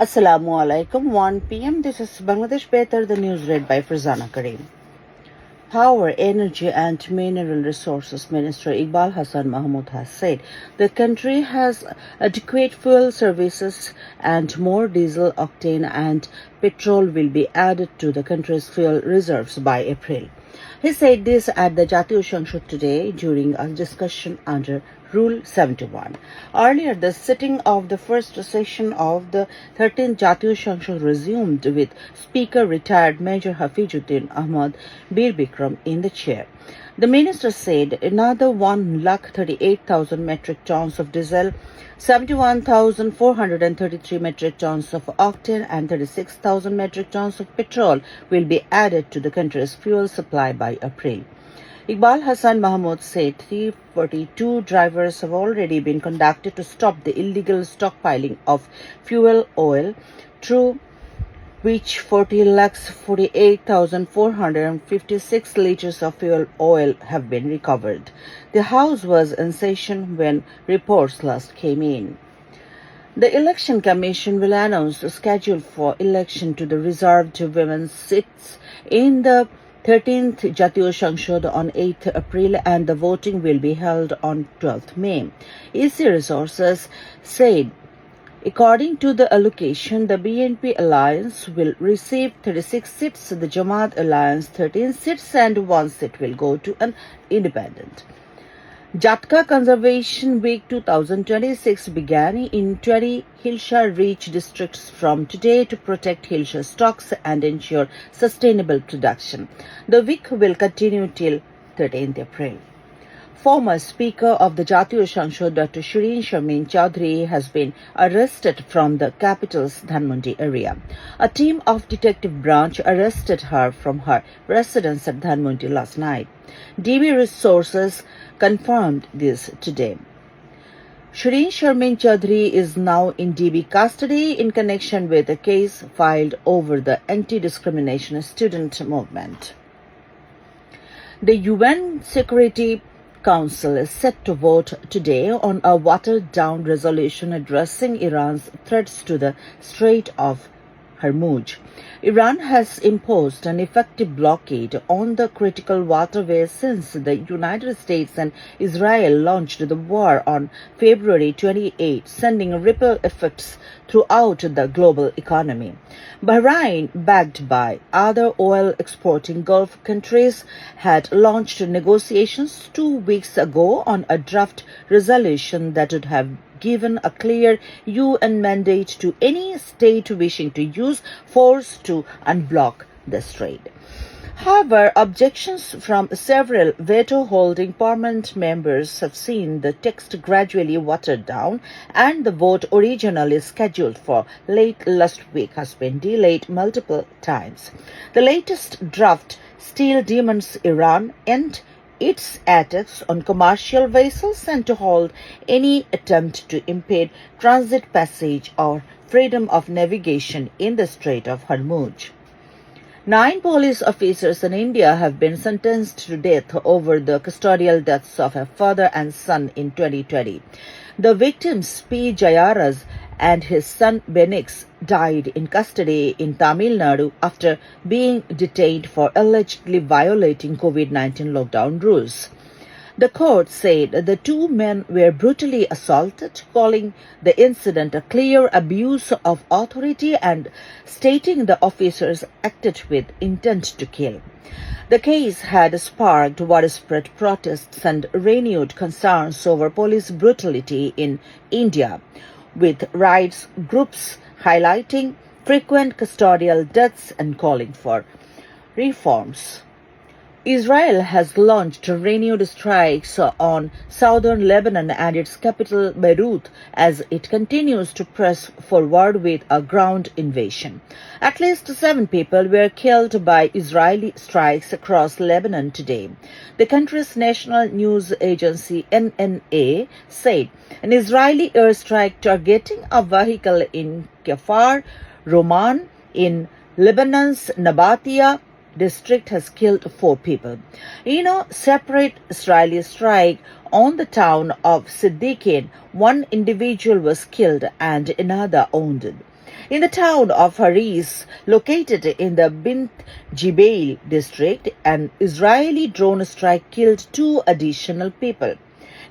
Assalamu alaikum. 1 p.m. This is Bangladesh Betar, the news read by Farzana Karim. Power, Energy and Mineral Resources Minister Iqbal Hassan Mahmood has said the country has adequate fuel services and more diesel, octane and petrol will be added to the country's fuel reserves by April. He said this at the Jatiya Sanshad today during a discussion under Rule 71. Earlier, the sitting of the first session of the 13th Jatiya Sanshad resumed with Speaker retired Major Hafizuddin Ahmad Bir Bikram in the chair. The minister said another 138,000 metric tons of diesel, 71,433 metric tons of octane and 36,000 metric tons of petrol will be added to the country's fuel supply by April. Iqbal Hassan Mahmood said 342 drivers have already been conducted to stop the illegal stockpiling of fuel oil, through which 40,48,456 liters of fuel oil have been recovered. The House was in session when reports last came in. The Election Commission will announce the schedule for election to the reserved women's seats in the 13th Jatiya Sanshad on 8th April and the voting will be held on 12th May. EC Resources said according to the allocation, the BNP Alliance will receive 36 seats, the Jamaat Alliance 13 seats and 1 seat will go to an independent. Jatka Conservation Week 2026 began in 20 Hilsha Reach districts from today to protect Hilsha stocks and ensure sustainable production. The week will continue till 13th April. Former Speaker of the Jatiya Sanshad, Dr. Shirin Sharmin Chaudhary, has been arrested from the capital's Dhanmondi area. A team of detective branch arrested her from her residence at Dhanmondi last night. DB Resources confirmed this today. Shirin Sharmin Chaudhary is now in DB custody in connection with a case filed over the anti-discrimination student movement. The UN Security Council is set to vote today on a watered-down resolution addressing Iran's threats to the Strait of Hormuz. Iran has imposed an effective blockade on the critical waterway since the United States and Israel launched the war on February 28, sending ripple effects throughout the global economy. Bahrain, backed by other oil-exporting Gulf countries, had launched negotiations 2 weeks ago on a draft resolution that would have given a clear UN mandate to any state wishing to use force to unblock the strait. However, objections from several veto-holding parliament members have seen the text gradually watered down, and the vote originally scheduled for late last week has been delayed multiple times. The latest draft still demands Iran end its attacks on commercial vessels and to halt any attempt to impede transit passage or freedom of navigation in the Strait of Hormuz. 9 police officers in India have been sentenced to death over the custodial deaths of a father and son in 2020. The victims, P. Jayaras and his son Benix, died in custody in Tamil Nadu after being detained for allegedly violating COVID-19 lockdown rules. The court said the 2 men were brutally assaulted, calling the incident a clear abuse of authority and stating the officers acted with intent to kill. The case had sparked widespread protests and renewed concerns over police brutality in India, with rights groups highlighting frequent custodial deaths and calling for reforms. Israel has launched renewed strikes on southern Lebanon and its capital Beirut as it continues to press forward with a ground invasion. At least 7 people were killed by Israeli strikes across Lebanon today. The country's national news agency NNA said an Israeli airstrike targeting a vehicle in Kfar Roman in Lebanon's Nabatia district has killed 4 people. In a separate Israeli strike on the town of Siddiqin, 1 individual was killed and another wounded. In the town of Haris, located in the Bint Jibail district, an Israeli drone strike killed 2 additional people.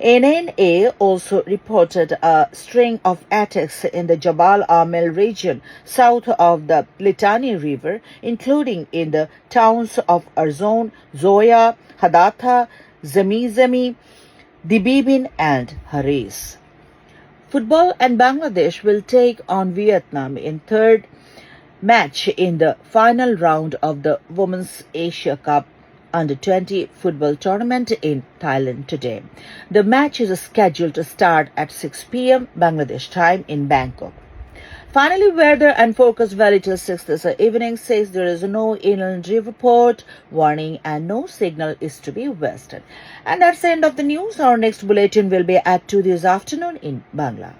NNA also reported a string of attacks in the Jabal Amel region south of the Litani River, including in the towns of Arzon, Zoya, Hadatha, Zamizami, Dibibin, and Haris. Football and Bangladesh will take on Vietnam in third match in the final round of the Women's Asia Cup Under-20 football tournament in Thailand today. The match is scheduled to start at 6 p.m. Bangladesh time in Bangkok. Finally, weather and forecast valid till 6 this evening says there is no inland report, warning, and no signal is to be wasted. And that's the end of the news. Our next bulletin will be at 2 this afternoon in Bangla.